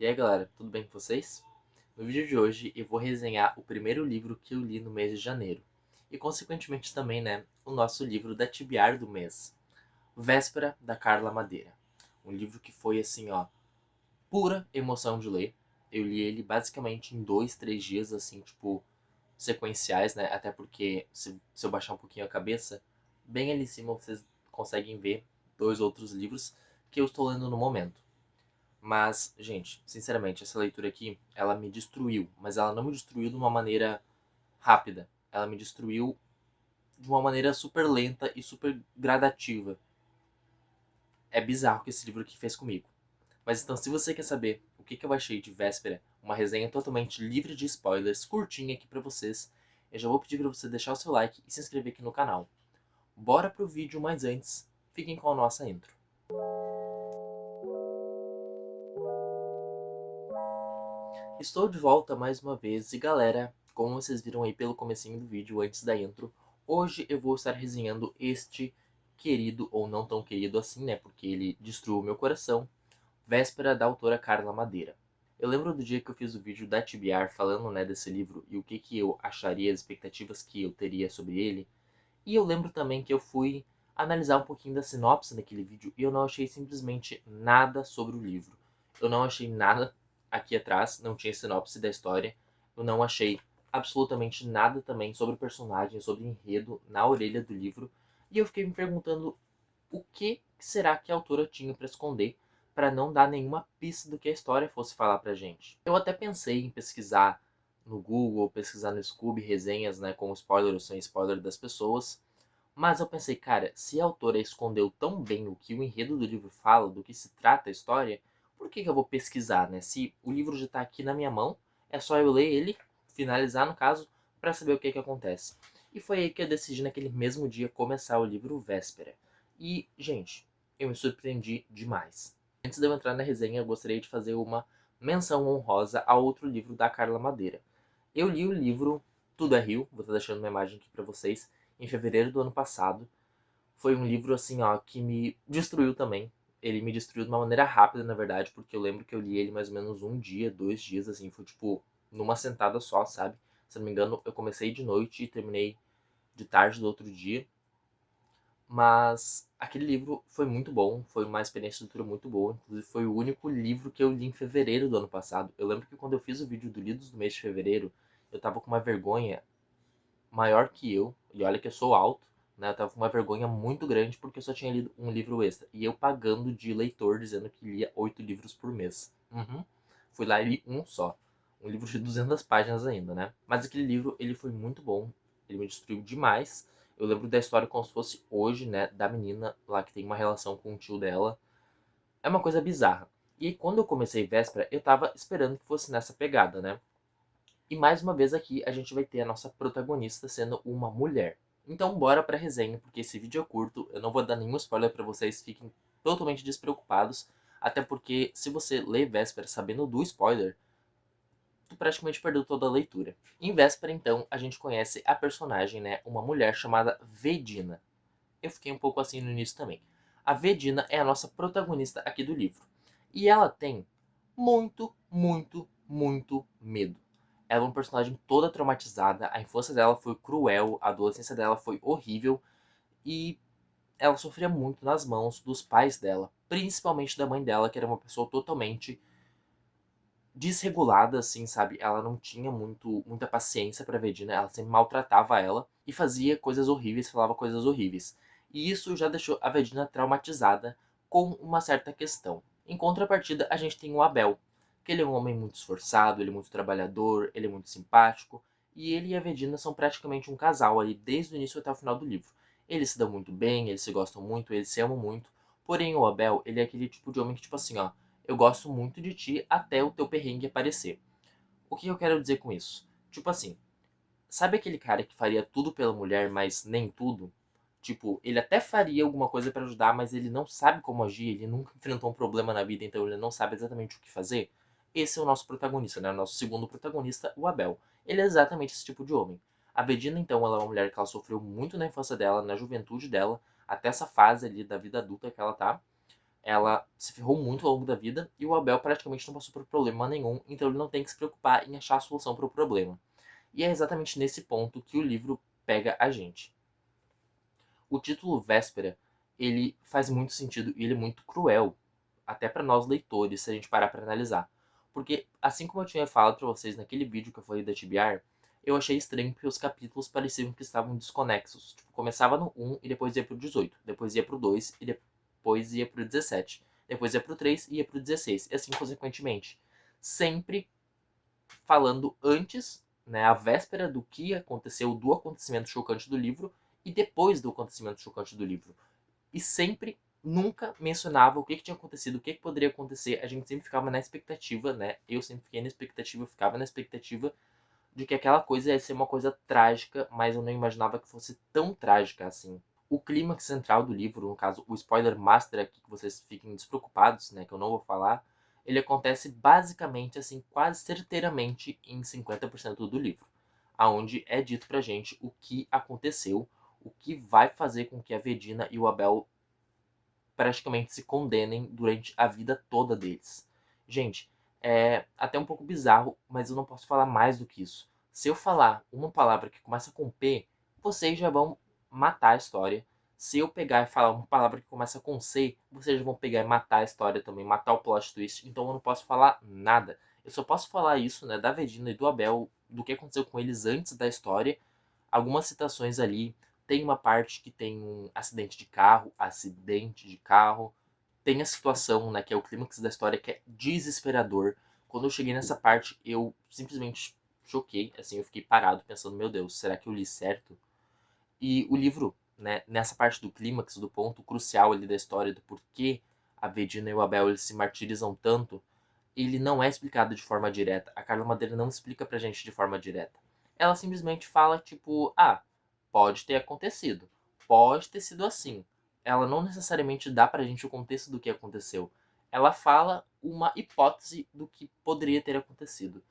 E aí galera, tudo bem com vocês? No vídeo de hoje eu vou resenhar o primeiro livro que eu li no mês de janeiro. E consequentemente também, o nosso livro da TBR do mês. Véspera, da Carla Madeira. Um livro que foi assim, pura emoção de ler. Eu li ele basicamente em 2, 3 dias, assim, tipo, sequenciais, né? Até porque se eu baixar um pouquinho a cabeça, bem ali em cima vocês conseguem ver dois outros livros que eu estou lendo no momento. Mas, gente, sinceramente, essa leitura aqui, ela me destruiu. Mas ela não me destruiu de uma maneira rápida. Ela me destruiu de uma maneira super lenta e super gradativa. É bizarro o que esse livro aqui fez comigo. Mas então, se você quer saber o que eu achei de Véspera, uma resenha totalmente livre de spoilers, curtinha aqui pra vocês, eu já vou pedir pra você deixar o seu like e se inscrever aqui no canal. Bora pro vídeo, mas antes, fiquem com a nossa intro. Estou de volta mais uma vez e galera, como vocês viram aí pelo comecinho do vídeo antes da intro, hoje eu vou estar resenhando este querido, ou não tão querido assim, né, porque ele destruiu meu coração, Véspera, da autora Carla Madeira. Eu lembro do dia que eu fiz o vídeo da TBR falando, desse livro e o que eu acharia, as expectativas que eu teria sobre ele, e eu lembro também que eu fui analisar um pouquinho da sinopse daquele vídeo e eu não achei simplesmente nada sobre o livro. Eu não achei nada aqui atrás, não tinha sinopse da história. Eu não achei absolutamente nada também sobre o personagem, sobre o enredo na orelha do livro. E eu fiquei me perguntando o que será que a autora tinha para esconder para não dar nenhuma pista do que a história fosse falar pra gente. Eu até pensei em pesquisar no Google, pesquisar no Scooby resenhas, com spoiler ou sem spoiler das pessoas, mas eu pensei, cara, se a autora escondeu tão bem o que o enredo do livro fala, do que se trata a história, por que eu vou pesquisar, né? Se o livro já tá aqui na minha mão, é só eu ler ele, finalizar no caso, para saber o que acontece. E foi aí que eu decidi naquele mesmo dia começar o livro Véspera. E, gente, eu me surpreendi demais. Antes de eu entrar na resenha, eu gostaria de fazer uma menção honrosa a outro livro da Carla Madeira. Eu li o livro Tudo é Rio, vou estar deixando uma imagem aqui para vocês, em fevereiro do ano passado. Foi um livro assim, que me destruiu também. Ele me destruiu de uma maneira rápida, na verdade, porque eu lembro que eu li ele mais ou menos um dia, 2 dias, assim, foi tipo numa sentada só, sabe? Se não me engano, eu comecei de noite e terminei de tarde do outro dia. Mas aquele livro foi muito bom, foi uma experiência de leitura muito boa. Inclusive, foi o único livro que eu li em fevereiro do ano passado. Eu lembro que quando eu fiz o vídeo do Lidos do mês de fevereiro, eu tava com uma vergonha maior que eu, e olha que eu sou alto, né? Eu tava com uma vergonha muito grande porque eu só tinha lido um livro extra. E eu pagando de leitor, dizendo que lia 8 livros por mês. Fui lá e li um só. Um livro de 200 páginas ainda, né? Mas aquele livro, ele foi muito bom. Ele me destruiu demais. Eu lembro da história como se fosse hoje, né? Da menina lá que tem uma relação com o tio dela. É uma coisa bizarra. E aí, quando eu comecei Véspera, eu tava esperando que fosse nessa pegada, né? E mais uma vez aqui a gente vai ter a nossa protagonista sendo uma mulher. Então bora pra resenha, porque esse vídeo é curto, eu não vou dar nenhum spoiler pra vocês, fiquem totalmente despreocupados. Até porque se você lê Véspera sabendo do spoiler, tu praticamente perdeu toda a leitura. Em Véspera, então, a gente conhece a personagem, né? Uma mulher chamada Vedina. Eu fiquei um pouco assim no início também. A Vedina é a nossa protagonista aqui do livro. E ela tem muito, muito, muito medo. Ela é uma personagem toda traumatizada, a infância dela foi cruel, a adolescência dela foi horrível e ela sofria muito nas mãos dos pais dela, principalmente da mãe dela, que era uma pessoa totalmente desregulada, assim, sabe? Ela não tinha muita paciência pra Vedina, ela sempre maltratava ela e fazia coisas horríveis, falava coisas horríveis. E isso já deixou a Vedina traumatizada com uma certa questão. Em contrapartida, a gente tem o Abel, que ele é um homem muito esforçado, ele é muito trabalhador, ele é muito simpático, e ele e a Vedina são praticamente um casal ali desde o início até o final do livro. Eles se dão muito bem, eles se gostam muito, eles se amam muito. Porém, o Abel, ele é aquele tipo de homem que, tipo assim, eu gosto muito de ti até o teu perrengue aparecer. O que eu quero dizer com isso? Tipo assim, sabe aquele cara que faria tudo pela mulher, mas nem tudo? Tipo, ele até faria alguma coisa pra ajudar, mas ele não sabe como agir, ele nunca enfrentou um problema na vida, então ele não sabe exatamente o que fazer. Esse é o nosso protagonista, né? O nosso segundo protagonista, o Abel. Ele é exatamente esse tipo de homem. A Bedina, então, ela é uma mulher que ela sofreu muito na infância dela, na juventude dela, até essa fase ali da vida adulta que ela tá. ela se ferrou muito ao longo da vida e o Abel praticamente não passou por problema nenhum, então ele não tem que se preocupar em achar a solução para o problema. E é exatamente nesse ponto que o livro pega a gente. O título Véspera, ele faz muito sentido e ele é muito cruel, até para nós leitores, se a gente parar para analisar. Porque, assim como eu tinha falado para vocês naquele vídeo que eu falei da TBR, eu achei estranho porque os capítulos pareciam que estavam desconexos. Tipo, começava no 1 e depois ia pro 18, depois ia pro 2 e depois ia pro 17, depois ia pro 3 e ia pro 16, e assim consequentemente. Sempre falando antes, né, a véspera do que aconteceu, do acontecimento chocante do livro, e depois do acontecimento chocante do livro. E sempre, nunca mencionava o que tinha acontecido, o que poderia acontecer. A gente sempre ficava na expectativa, né? Eu sempre fiquei na expectativa, eu ficava na expectativa de que aquela coisa ia ser uma coisa trágica, mas eu não imaginava que fosse tão trágica assim. O clímax central do livro, no caso, o spoiler master aqui, que vocês fiquem despreocupados, né, que eu não vou falar, ele acontece basicamente, assim, quase certeiramente em 50% do livro, aonde é dito pra gente o que aconteceu, o que vai fazer com que a Vedina e o Abel praticamente se condenem durante a vida toda deles. Gente, é até um pouco bizarro, mas eu não posso falar mais do que isso. Se eu falar uma palavra que começa com P, vocês já vão matar a história. Se eu pegar e falar uma palavra que começa com C, vocês já vão pegar e matar a história também, matar o plot twist. Então eu não posso falar nada. Eu só posso falar isso, né, da Vedina e do Abel, do que aconteceu com eles antes da história. Algumas citações ali. Tem uma parte que tem um acidente de carro, Tem a situação, né, que é o clímax da história, que é desesperador. Quando eu cheguei nessa parte, eu simplesmente choquei, assim, eu fiquei parado pensando, meu Deus, será que eu li certo? E o livro, né, nessa parte do clímax, do ponto crucial ali da história, do porquê a Vedina e o Abel eles se martirizam tanto, ele não é explicado de forma direta. A Carla Madeira não explica pra gente de forma direta. Ela simplesmente fala, tipo, ah, pode ter acontecido. Pode ter sido assim. Ela não necessariamente dá pra gente o contexto do que aconteceu. Ela fala uma hipótese do que poderia ter acontecido.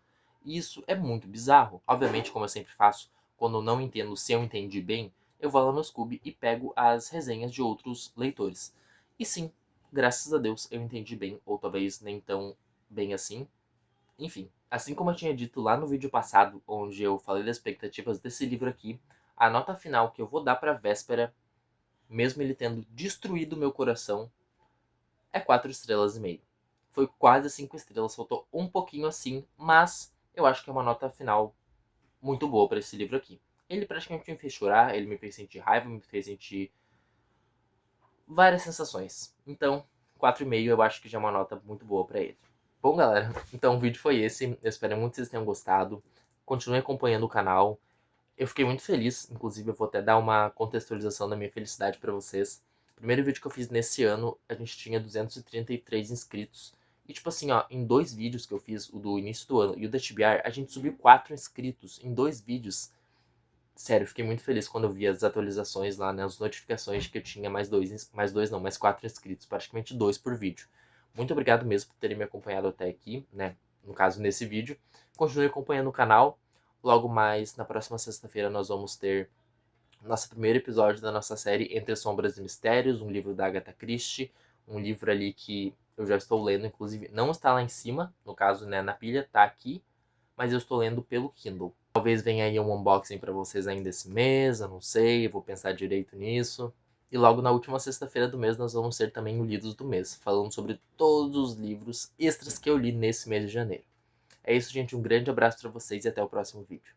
E isso é muito bizarro. Obviamente, como eu sempre faço, quando eu não entendo se eu entendi bem, eu vou lá no Scooby e pego as resenhas de outros leitores. E sim, graças a Deus eu entendi bem, ou talvez nem tão bem assim. Enfim, assim como eu tinha dito lá no vídeo passado, onde eu falei das expectativas desse livro aqui, a nota final que eu vou dar pra Véspera, mesmo ele tendo destruído meu coração, é 4 estrelas e meio. Foi quase 5 estrelas, faltou um pouquinho assim, mas eu acho que é uma nota final muito boa pra esse livro aqui. Ele praticamente me fez chorar, ele me fez sentir raiva, me fez sentir várias sensações. Então, 4,5 eu acho que já é uma nota muito boa pra ele. Bom, galera, então o vídeo foi esse. Eu espero muito que vocês tenham gostado. Continue acompanhando o canal. Eu fiquei muito feliz, inclusive eu vou até dar uma contextualização da minha felicidade pra vocês. O primeiro vídeo que eu fiz nesse ano, a gente tinha 233 inscritos. E tipo assim, ó, em 2 vídeos que eu fiz, o do início do ano e o da TBR, a gente subiu 4 inscritos em 2 vídeos. Sério, fiquei muito feliz quando eu vi as atualizações lá, né, as notificações de que eu tinha mais 4 inscritos, praticamente 2 por vídeo. Muito obrigado mesmo por terem me acompanhado até aqui, né, no caso nesse vídeo. Continue acompanhando o canal. Logo mais, na próxima sexta-feira, nós vamos ter nosso primeiro episódio da nossa série Entre Sombras e Mistérios, um livro da Agatha Christie, um livro ali que eu já estou lendo, inclusive não está lá em cima, no caso, né, na pilha, tá aqui, mas eu estou lendo pelo Kindle. Talvez venha aí um unboxing para vocês ainda esse mês, eu não sei, eu vou pensar direito nisso. E logo na última sexta-feira do mês nós vamos ter também o Lidos do Mês, falando sobre todos os livros extras que eu li nesse mês de janeiro. É isso, gente, um grande abraço para vocês e até o próximo vídeo.